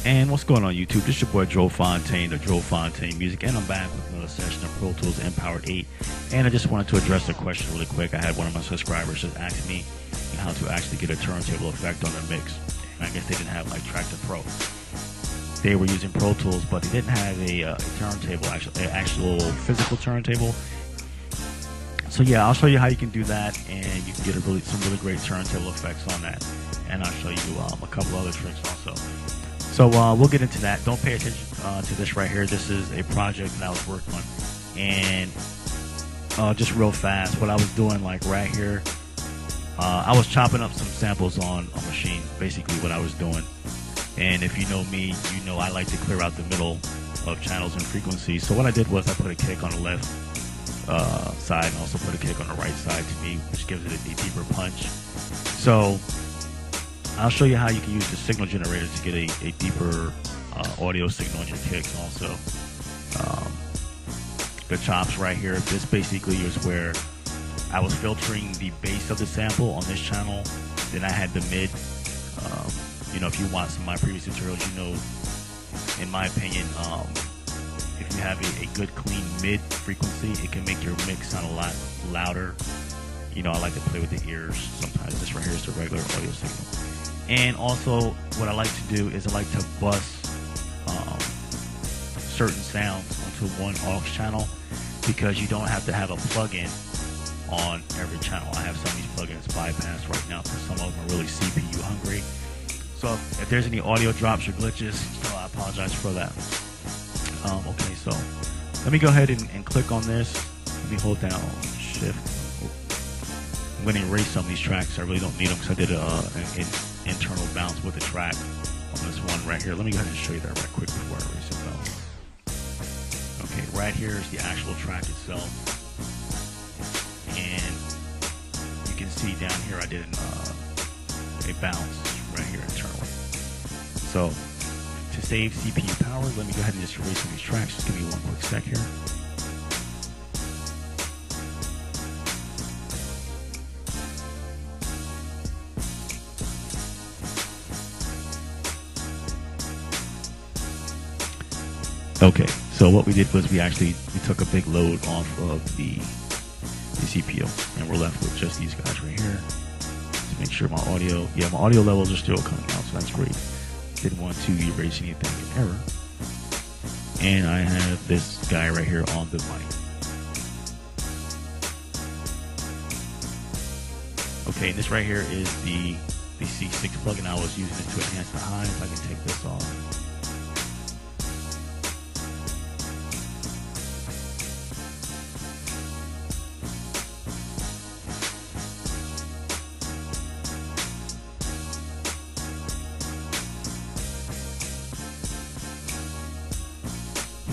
And what's going on YouTube? This is your boy Joe Fontaine of Joe Fontaine Music, and I'm back with another session of Pro Tools Empowered 8. And I just wanted to address a question really quick. I had one of my subscribers just ask me how to actually get a turntable effect on their mix. And I guess they didn't have like Tractor Pro. They were using Pro Tools, but they didn't have a turntable, an actual physical turntable. So yeah, I'll show you how you can do that, and you can get some really great turntable effects on that. And I'll show you a couple other tricks also. So we'll get into that. Don't pay attention to this right here. This is a project that I was working on. And just real fast, what I was doing like right here, I was chopping up some samples on a machine, basically what I was doing. And if you know me, you know I like to clear out the middle of channels and frequencies. So what I did was I put a kick on the left side and also put a kick on the right side to me, which gives it a deeper punch. So I'll show you how you can use the signal generator to get a deeper audio signal on your kicks also. The chops right here, this basically is where I was filtering the base of the sample on this channel. Then I had the mid. You know, if you want some of my previous tutorials, you know, in my opinion, if you have a good clean mid frequency, it can make your mix sound a lot louder. You know, I like to play with the ears sometimes. This right here is the regular audio signal. And also, what I like to do is I like to bust certain sounds onto one aux channel, because you don't have to have a plugin on every channel. I have some of these plugins bypassed right now because some of them are really CPU hungry. So if there's any audio drops or glitches, so I apologize for that. Okay, so let me go ahead and click on this. Let me hold down Shift. I'm going to erase some of these tracks. I really don't need them because I did an internal bounce with the track on this one right here. Let me go ahead and show you that right quick before I erase it though. Okay, right here is the actual track itself. And you can see down here I did a bounce right here internally. So to save CPU power, let me go ahead and just erase some of these tracks. Just give me one quick sec here. Okay, so what we did was we took a big load off of the CPU, and we're left with just these guys right here. Let's make sure my audio levels are still coming out, so that's great. Didn't want to erase anything in error. And I have this guy right here on the mic. Okay, and this right here is the C6 plugin I was using it to enhance the highs. I can take this off.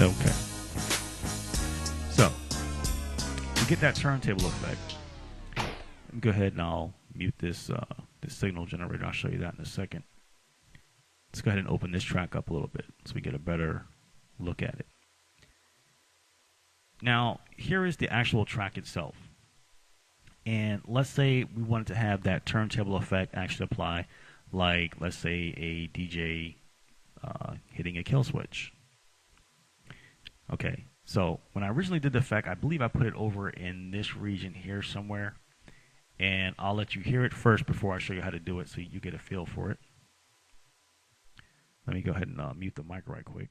Okay, so to get that turntable effect, let me go ahead and I'll mute this signal generator. I'll show you that in a second. Let's go ahead and open this track up a little bit so we get a better look at it. Now, here is the actual track itself. And let's say we wanted to have that turntable effect actually apply, like let's say a DJ hitting a kill switch. Okay, so when I originally did the effect, I believe I put it over in this region here somewhere. And I'll let you hear it first before I show you how to do it so you get a feel for it. Let me go ahead and mute the mic right quick.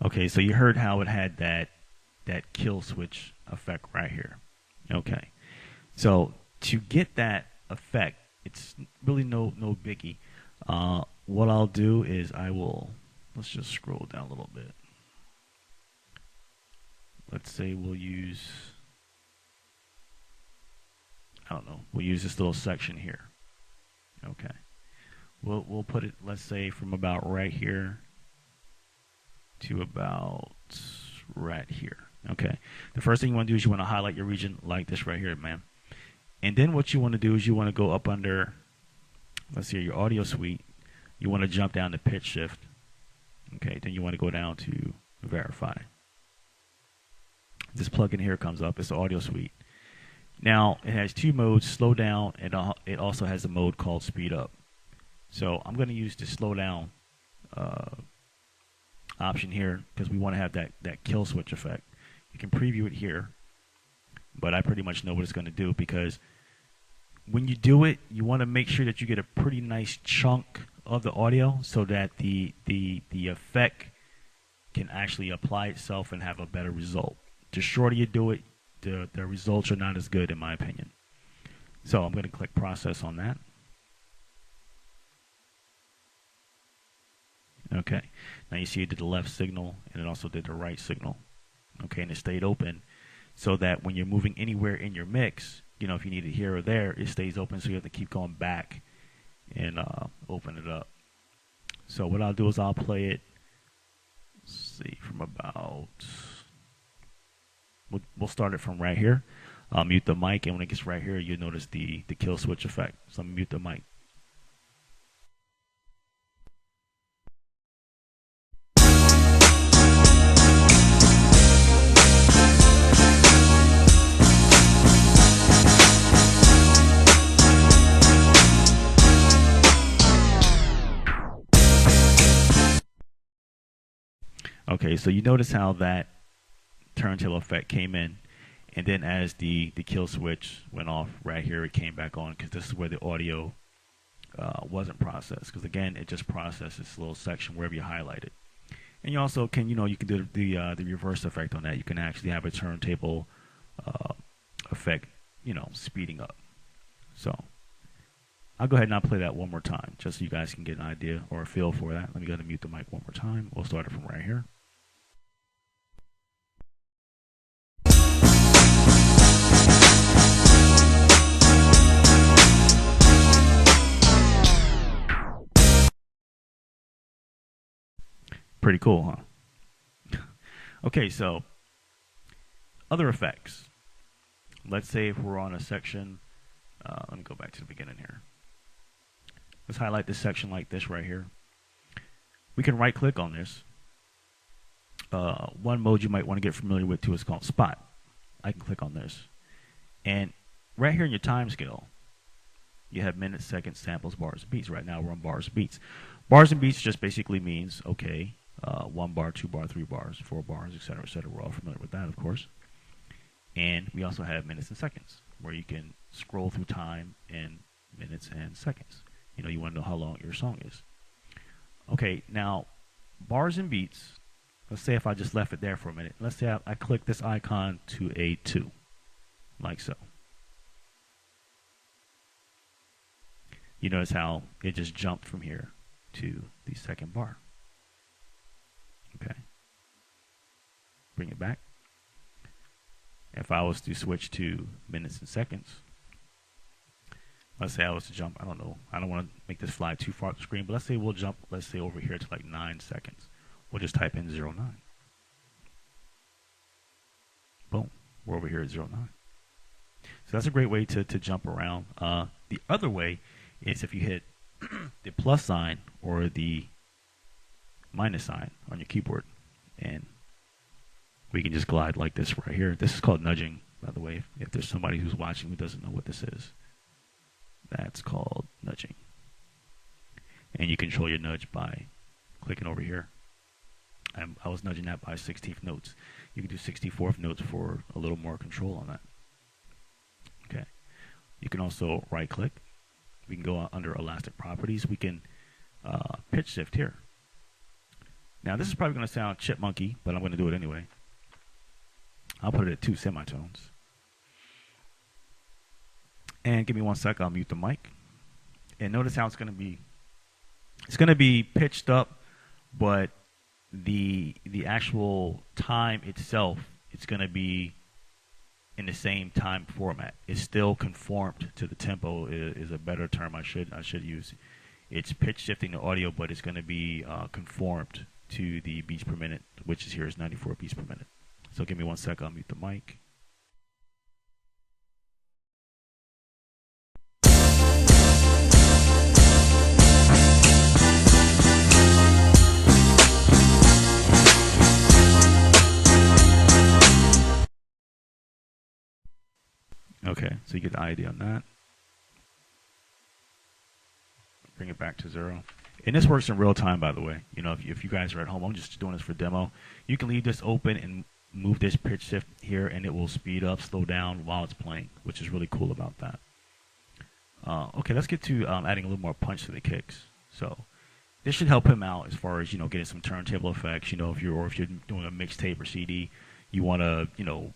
Okay, so you heard how it had that kill switch effect right here. Okay, so to get that effect, it's really no biggie. What I'll do is let's just scroll down a little bit. Let's say we'll use, I don't know, we'll use this little section here. Okay, we'll put it, let's say, from about right here to about right here. Okay, the first thing you want to do is you want to highlight your region like this right here, man. And then what you want to do is you want to go up under, let's see, your audio suite. you want to jump down to pitch shift. Okay, then you want to go down to verify. This plugin here comes up. It's the audio suite. Now, it has two modes, slow down, and it also has a mode called speed up. So I'm going to use the slow down option here because we want to have that kill switch effect. You can preview it here, but I pretty much know what it's going to do because when you do it, you want to make sure that you get a pretty nice chunk of the audio so that the effect can actually apply itself and have a better result. The shorter you do it, the results are not as good in my opinion. So I'm going to click process on that. Okay, now you see it did the left signal and it also did the right signal. Okay, and it stayed open so that when you're moving anywhere in your mix, you know, if you need it here or there, it stays open so you have to keep going back and open it up. So what I'll do is I'll play it, let's see, from about, we'll start it from right here. I'll mute the mic, and when it gets right here, you'll notice the kill switch effect. So I'm going to mute the mic. Okay, so you notice how that turntable effect came in, and then as the kill switch went off right here, it came back on because this is where the audio wasn't processed. Because again, it just processed this little section wherever you highlight it. And you also can, you know, you can do the reverse effect on that. You can actually have a turntable effect, you know, speeding up. So I'll go ahead and I'll play that one more time just so you guys can get an idea or a feel for that. Let me go ahead and mute the mic one more time. We'll start it from right here. Pretty cool, huh? Okay, so other effects. Let's say if we're on a section, let me go back to the beginning here. Let's highlight this section like this right here. We can right click on this. One mode you might want to get familiar with too is called spot. I can click on this. And right here in your time scale, you have minutes, seconds, samples, bars, and beats. Right now we're on bars and beats. Bars and beats just basically means, okay, 1 bar, 2 bar, 3 bars, 4 bars, etc., etc. We're all familiar with that, of course. And we also have minutes and seconds, where you can scroll through time in minutes and seconds. You know, you want to know how long your song is. Okay, now, bars and beats, let's say if I just left it there for a minute. Let's say I click this icon to a 2, like so. You notice how it just jumped from here to the second bar. Okay. Bring it back. If I was to switch to minutes and seconds, let's say I was to jump, I don't know, I don't want to make this fly too far up the screen, but let's say we'll jump, let's say over here to like 9 seconds. We'll just type in 09. Boom, we're over here at 09. So that's a great way to jump around. The other way is if you hit the plus sign or the minus sign on your keyboard, and we can just glide like this right here. This is called nudging, by the way. If there's somebody who's watching who doesn't know what this is, that's called nudging. And you control your nudge by clicking over here. I was nudging that by 16th notes. You can do 64th notes for a little more control on that. Okay. You can also right click. We can go under elastic properties. We can pitch shift here. Now this is probably going to sound chipmunky, but I'm going to do it anyway. I'll put it at 2 semitones. And give me 1 sec, I'll mute the mic. And notice how it's going to be. It's going to be pitched up, but the actual time itself, it's going to be in the same time format. It's still conformed to the tempo is a better term I should use. It's pitch shifting the audio, but it's going to be conformed to the beats per minute, which is here is 94 beats per minute. So give me 1 sec, I'll mute the mic. So you get the idea on that. Bring it back to 0. And this works in real time, by the way. You know, if you guys are at home, I'm just doing this for demo. You can leave this open and move this pitch shift here, and it will speed up, slow down while it's playing, which is really cool about that. Okay, let's get to adding a little more punch to the kicks. So this should help him out as far as, you know, getting some turntable effects. You know, if you're doing a mixtape or CD, you want to, you know,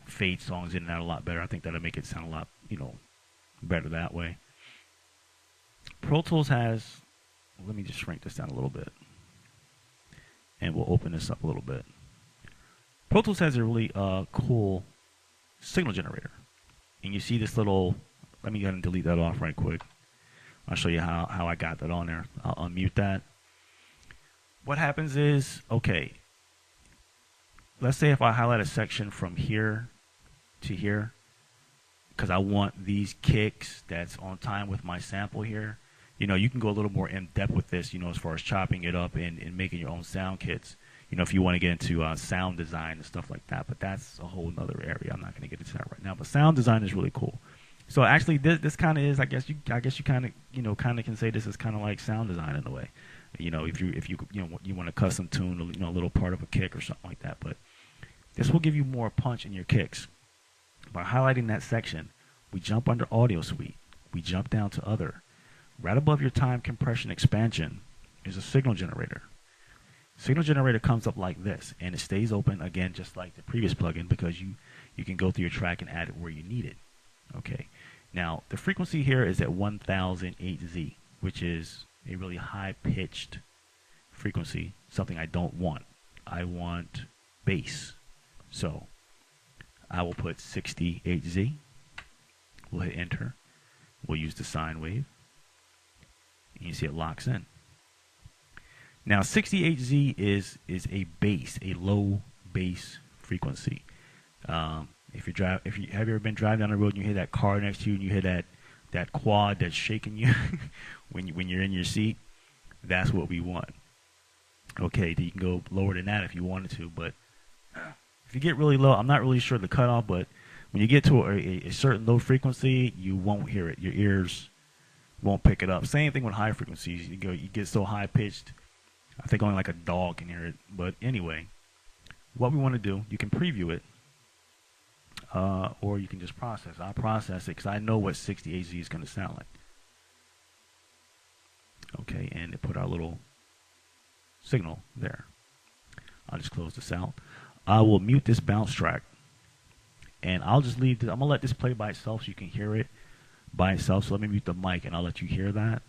fade songs in and out a lot better. I think that'll make it sound a lot, you know, better that way. Pro Tools has, let me just shrink this down a little bit, and we'll open this up a little bit. Pro Tools has a really cool signal generator, and you see this little, let me go ahead and delete that off right quick. I'll show you how I got that on there. I'll unmute that. What happens is, okay, let's say if I highlight a section from here to here, because I want these kicks that's on time with my sample here. You know, you can go a little more in depth with this, you know, as far as chopping it up and making your own sound kits. You know, if you want to get into sound design and stuff like that, but that's a whole other area. I'm not going to get into that right now. But sound design is really cool. So actually, this kind of is, I guess you kind of, you know, can say this is kind of like sound design in a way. You know, if you want to custom tune, you know, a little part of a kick or something like that. But this will give you more punch in your kicks. By highlighting that section, we jump under Audio Suite. We jump down to Other. Right above your time compression expansion is a signal generator. Signal generator comes up like this, and it stays open again, just like the previous plugin, because you can go through your track and add it where you need it. Okay. Now the frequency here is at 1008 Z, which is a really high-pitched frequency. Something I don't want. I want bass. So I will put 68 Z. We'll hit enter. We'll use the sine wave. And you see it locks in. Now 68Z is a bass, a low bass frequency. Have you ever been driving down the road and you hear that car next to you and you hear that quad that's shaking you when you're in your seat? That's what we want. Okay, you can go lower than that if you wanted to, but if you get really low, I'm not really sure the cutoff, but when you get to a certain low frequency, you won't hear it. Your ears won't pick it up. Same thing with high frequencies. You get so high pitched, I think only like a dog can hear it. But anyway, what we want to do, you can preview it, or you can just process. I'll process it because I know what 60AZ is going to sound like. Okay, and it put our little signal there. I'll just close this out. I will mute this bounce track, and I'll just leave this. I'm gonna let this play by itself so you can hear it by itself. So let me mute the mic, and I'll let you hear that,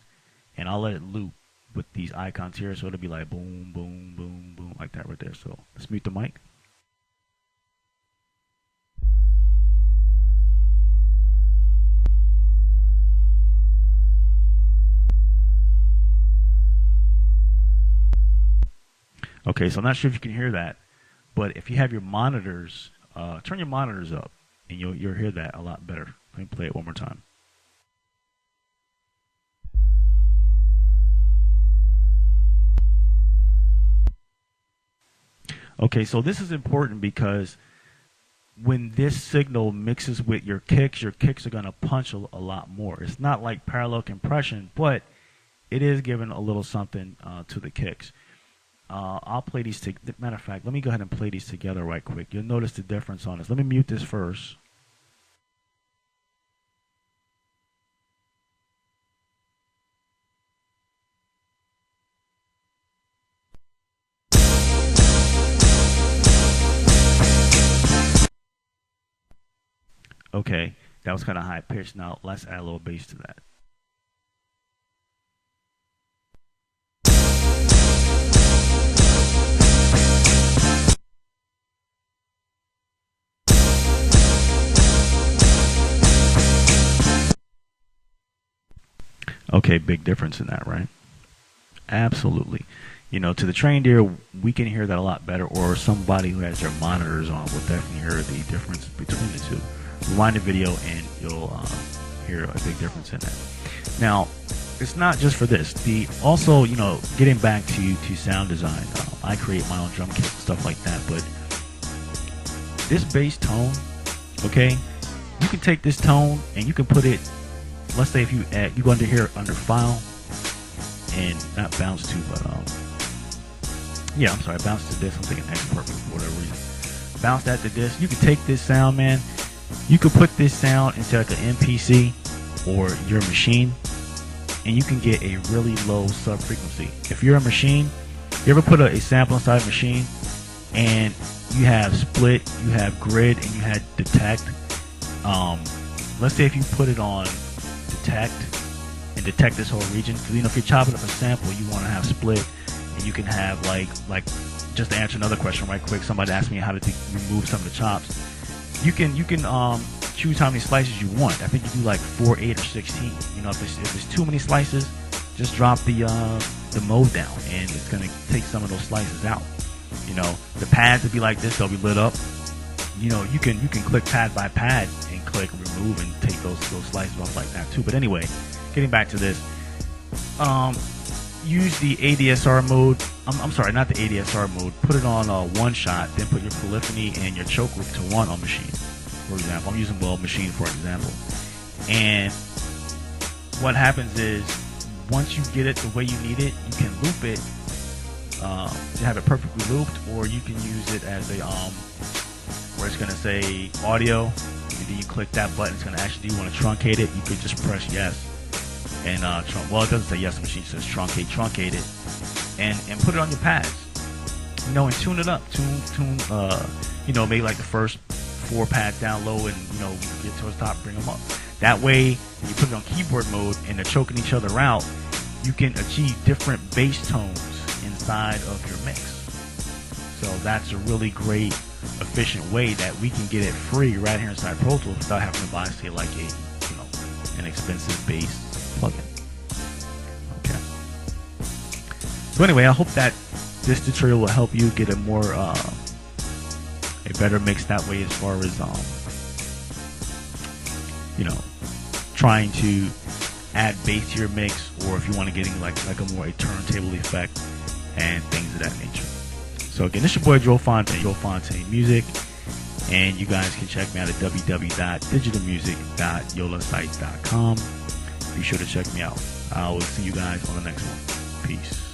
and I'll let it loop with these icons here, so it'll be like boom, boom, boom, boom, like that right there. So let's mute the mic. Okay, so I'm not sure if you can hear that, but if you have your monitors, turn your monitors up, and you'll hear that a lot better. Let me play it one more time. Okay, so this is important because when this signal mixes with your kicks are going to punch a lot more. It's not like parallel compression, but it is giving a little something to the kicks. I'll play these. Matter of fact, let me go ahead and play these together right quick. You'll notice the difference on this. Let me mute this first. Okay, that was kind of high pitched. Now let's add a little bass to that. Okay, big difference in that, right? Absolutely. You know, to the trained ear, we can hear that a lot better, or somebody who has their monitors on will definitely hear the difference between the two. Rewind the video and you'll hear a big difference in that. Now, it's not just for this. Also, you know, getting back to sound design, I create my own drum kits and stuff like that, but this bass tone, okay, you can take this tone and you can put it, let's say if you add, you go under here under file and not bounce to, but yeah, I'm sorry, bounce to this. I'm thinking export for whatever reason. Bounce that to this. You can take this sound, man. You could put this sound into like an MPC or your machine, and you can get a really low sub frequency. If you're a machine, you ever put a sample inside a machine and you have split, you have grid, and you had detect. Let's say if you put it on detect and detect this whole region, because if you're chopping up a sample, you want to have split, and you can have like just to answer another question right quick. Somebody asked me how to remove some of the chops. You can choose how many slices you want. I think you do like 4, 8, or 16. If it's too many slices, just drop the mode down, and it's gonna take some of those slices out. The pads will be like this; they'll be lit up. You can click pad by pad and click remove and take those slices off like that too. But anyway, getting back to this, use the ADSR mode. I'm sorry, not the ADSR mode. Put it on one shot, then put your polyphony and your choke loop to 1 on machine. For example, I'm using machine for example. And what happens is, once you get it the way you need it, you can loop it to have it perfectly looped, or you can use it as a where it's going to say audio, and then you click that button. It's going to actually, do you want to truncate it? You could just press yes, and well, it doesn't say yes on machine, it says truncate it, and put it on your pads, and tune it up, tune maybe like the first 4 pads down low, and get towards the top, bring them up. That way, when you put it on keyboard mode and they're choking each other out, you can achieve different bass tones inside of your mix. So that's a really great, efficient way that we can get it free right here inside Pro Tools without having to buy, say, like an expensive bass plugin. Okay. So anyway, I hope that this tutorial will help you get a more a better mix that way, as far as trying to add bass to your mix, or if you want to get like a turntable effect and things of that nature. So again, this is your boy Joe Fontaine Music, and you guys can check me out at www.digitalmusic.yolasite.com. Be sure to check me out. I will see you guys on the next one. Peace.